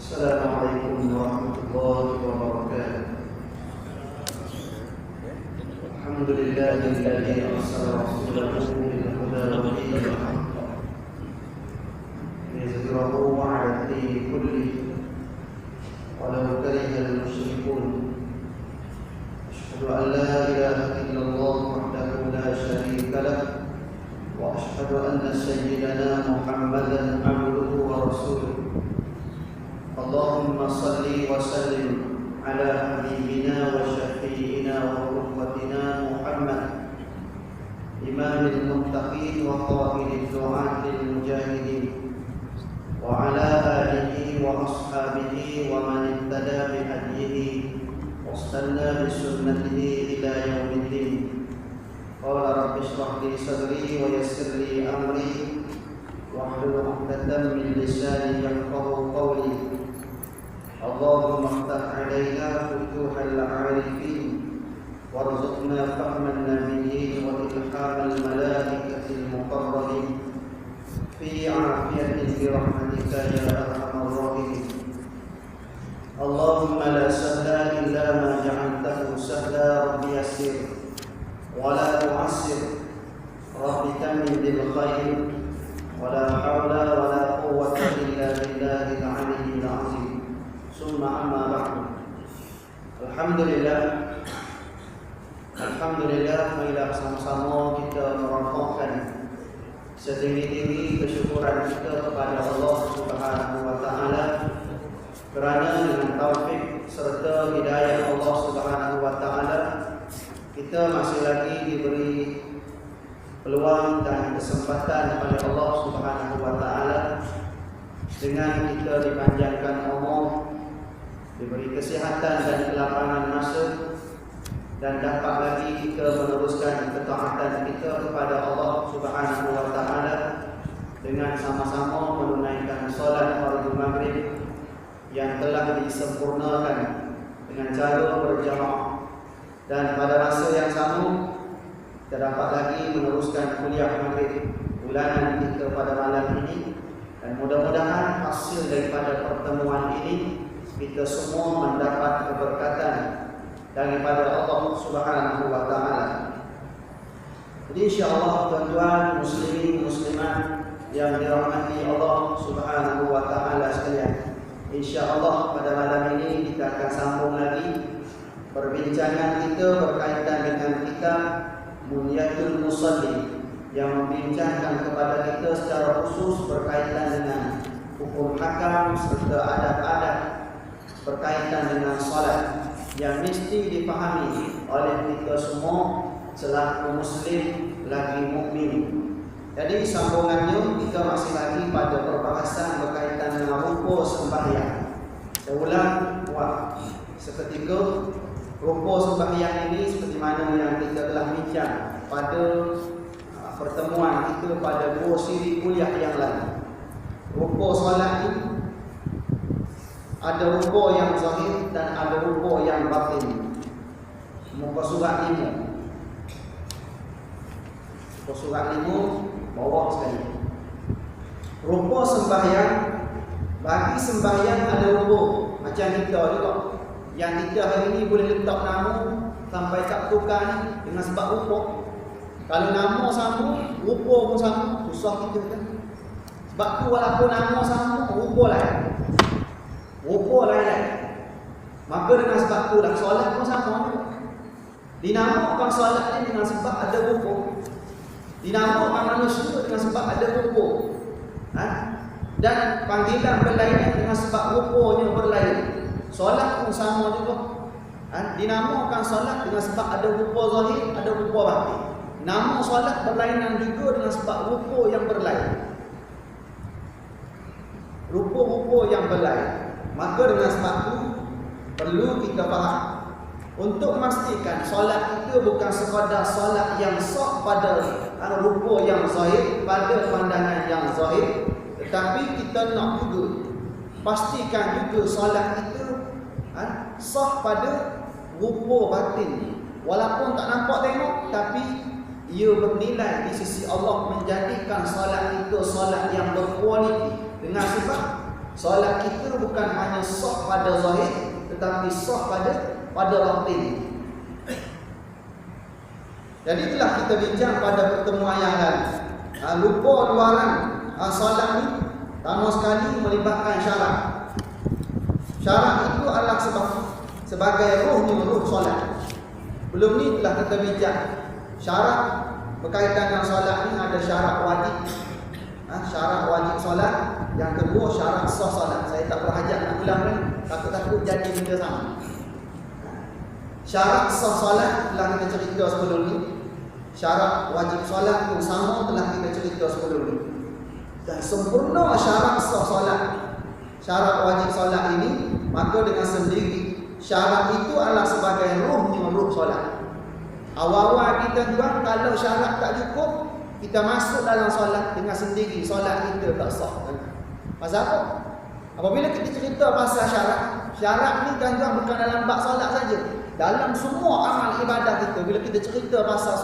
Assalamualaikum warahmatullahi wabarakatuh. Alhamdulillahilladzi arsala rasulahu bil huda wa dinil haqq liyuzhirahu 'ala ad-dini kullihi walau karihal musyrikun. Asyhadu an la ilaha illallah wahdahu la syarika lah wa asyhadu anna sayyidana Muhammadan 'abduhu wa rasuluh. Allahumma salli wa sallim ala habibina wa syafi'ina wa qudwatina Muhammad imamil muttaqin wa qa'idil du'atil mujahidin wa ala alihi wa ashabihi wa man ittada bi hadihi wa istanna bi sunnatihi ila yaumiddin. Qala rabbi shrah li sadri wa yassir li amri wahlul 'uqdatam min lisani yafqahu qawli. Allahumma iftah 'alaina futuhal 'arifin warzuqna fahman nabiyyin wa ilhamal malaikatil muqarrabin fi 'afiyatin bi rahmatika ya arhamar rahimin. Allahumma la sahla illa ma ja'altahu sahla rabbi yassir wa la tu'assir rabbi tammin bil khair wa la hawla wa la quwwata illa billahil 'aliyyil 'azim. Summa amma ba'du. Alhamdulillah, marilah sama-sama kita merapatkan setinggi-tinggi kesyukuran kita kepada Allah Subhanahu wa taala kerana dengan taufik serta hidayah Allah Subhanahu wa taala kita masih lagi diberi peluang dan kesempatan oleh Allah Subhanahu wa taala dengan kita dipanjangkan umur, diberi kesihatan dan kelapangan masa, dan dapat lagi kita meneruskan ketaatan kita kepada Allah Subhanahu wa taala dengan sama-sama menunaikan solat fardu maghrib yang telah disempurnakan dengan cara berjamaah. Dan pada masa yang sama kita dapat lagi meneruskan kuliah maghrib bulanan kita pada malam ini, dan mudah-mudahan hasil daripada pertemuan ini kita semua mendapat keberkatan daripada Allah Subhanahu wa taala. Jadi insya-Allah tuan-tuan muslimin muslimat yang dirahmati Allah Subhanahu wa taala sekalian, insya-Allah pada malam ini kita akan sambung lagi perbincangan kita berkaitan dengan kitab Bunyatul Musalli yang membincangkan kepada kita secara khusus berkaitan dengan hukum hakam serta adab-adab berkaitan dengan salat yang mesti dipahami oleh kita semua selaku muslim lagi mukmin. Jadi sambungannya kita masih lagi pada perbahasan berkaitan dengan rukuk sembahyang. Saya ulang seketika, rukuk sembahyang ini seperti mana yang kita telah bincang pada pertemuan kita pada 2 siri kuliah yang lalu. Rukuk solat ini ada rukuk yang zahir dan ada rukuk yang batin. Muka surat 5. Muka surat 5 bawah sekali. Rukuk sembahyang, bagi sembahyang ada rukuk macam kita juga. Yang kita hari ini boleh letak nama sampai kat tukar ni dengan sebab rukuk. Kalau nama sama, rukuk pun sama, susah kita kan. Sebab tu walaupun nama sama, rukuk lain. Rukuk lain-lain. Maka dengan sebab tu lah solat pun sama. Dinamakan solat ni dengan sebab ada rukuk. Dinamakan manusia dengan sebab ada rukuk. Dan panggilan berlainan dengan sebab rukuknya berlainan. Solat pun sama juga. Dinamakan solat dengan sebab ada rukuk zahir, ada rukuk batin. Nama solat berlainan juga dengan sebab rukuk yang berlainan. Rukuk-rukuk yang berlainan. Maka dengan sebab itu perlu kita faham untuk memastikan solat kita bukan sekadar solat yang sah pada rukuk yang zahir, pada pandangan yang zahir, tetapi kita nak juga pastikan juga solat kita sah pada rukuk batin. Walaupun tak nampak tengok, tapi ia bernilai di sisi Allah menjadikan solat itu solat yang berkualiti. Dengan sebab Solat kita bukan hanya sah pada zahir, tetapi sah pada batin. Jadi itulah kita bincang pada pertemuan yang lalu. Lupa luaran solat ni pertama sekali melibatkan syarat. Syarat itu adalah sebagai ruh solat. Belum ni telah kita bincang syarat berkaitan dengan solat ni. Ada syarat wajib, syarat wajib solat. Yang kedua syarat sah solat. Saya tak berhajat nak ulang ni, takut-takut jadi benda sama. Syarat sah solat telah kita cerita sebelum ni. Syarat wajib solat pun sama, telah kita cerita sebelum ni. Dan sempurna syarat sah solat, syarat wajib solat ini, maka dengan sendiri syarat itu adalah sebagai ruh solat. Awal-awal kita juga kalau syarat tak cukup, kita masuk dalam solat, dengan sendiri solat kita tak sah. Pasal apa? Apabila kita cerita pasal syarat ni tuan-tuan bukan dalam bab solat saja. Dalam semua amal ibadah kita, bila kita cerita pasal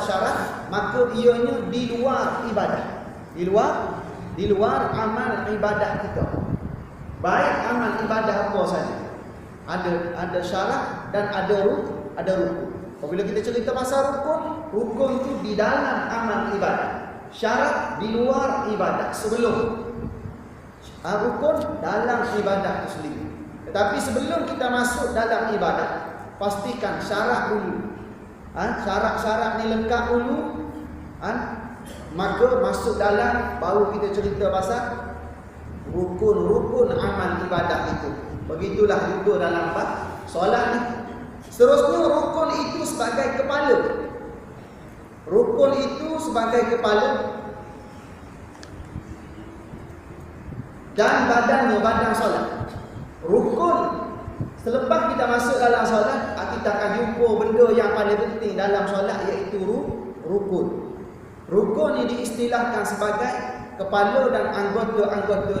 syarat, maka ianya di luar ibadah. Di luar amal ibadah kita. Baik amal ibadah apa saja. Ada syarat dan ada rukun. Apabila kita cerita pasal rukun itu di dalam amal ibadah. Syarat di luar ibadah, sebelum rukun dalam ibadah itu sendiri. Tetapi sebelum kita masuk dalam ibadah, pastikan syarat dulu. Syarat-syarat ni lengkap dulu, maka masuk dalam, baru kita cerita pasal rukun amal ibadah itu. Begitulah juga dalam bab solat ni. Seterusnya rukun itu sebagai kepala. Rukun itu sebagai kepala dan badan solat. Rukun, selepas kita masuk dalam solat, kita akan jumpa benda yang paling penting dalam solat, iaitu rukun. Rukun ini diistilahkan sebagai kepala dan anggota-anggota.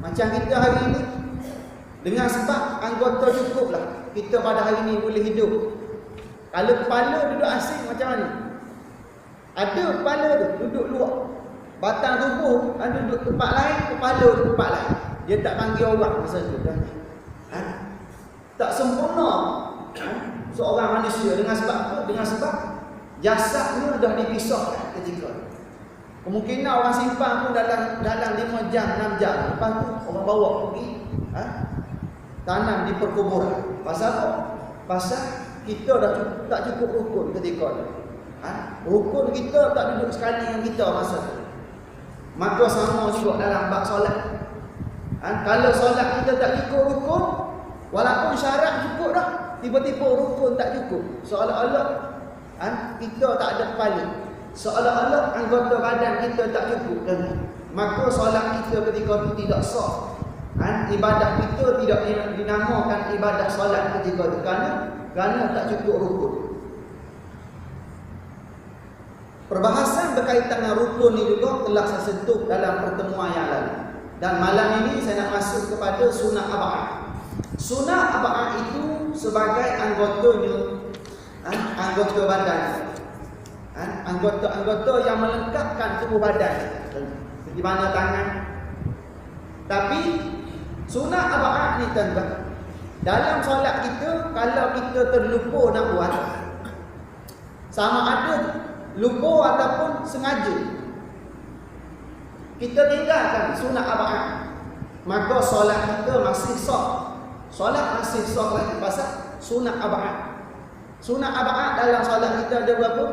Macam kita hari ini, dengan sebab anggota cukuplah kita pada hari ini boleh hidup. Kalau kepala duduk asing macam mana? Ada kepala tu duduk luar, batang tubuh duduk tempat lain, kepala duduk tempat lain. Dia tak panggil orang masa tu. Tak sempurna seorang manusia. Dengan sebab apa? Dengan sebab jasadnya dah dipisahkan ketika. Kemungkinan orang simpan pun dalam 5 jam, 6 jam. Lepas tu orang bawa pergi tanam di perkuburan. Pasal apa? Pasal kita dah tak cukup rukun ketika tu. Rukun kita tak duduk sekali dengan kita masa tu. Maka sama juga dalam bab solat. Kalau solat kita tak cukup rukun, walaupun syarat cukup dah, tiba-tiba rukun tak cukup, seolah-olah kita tak ada kepala, seolah-olah anggota badan kita tak cukup, maka solat kita ketika itu tidak sah. Ibadah kita tidak dinamakan ibadah solat ketika itu, kerana tak cukup rukun. Perbahasan berkaitan dengan rukun ini juga telah saya sentuh dalam pertemuan yang lalu. Dan malam ini saya nak masuk kepada sunat arba'ah. Sunat arba'ah itu sebagai anggota badan. Anggota-anggota yang melengkapkan tubuh badan. Seperti mana tangan. Tapi sunat arba'ah ni tuan-tuan, dalam solat kita, kalau kita terlupa nak buat, sama ada lupa ataupun sengaja, kita tinggalkan sunat arba'ah, maka solat kita masih sah. Solat masih sah lagi pasal sunat arba'ah. Sunat arba'ah dalam solat kita ada berapa?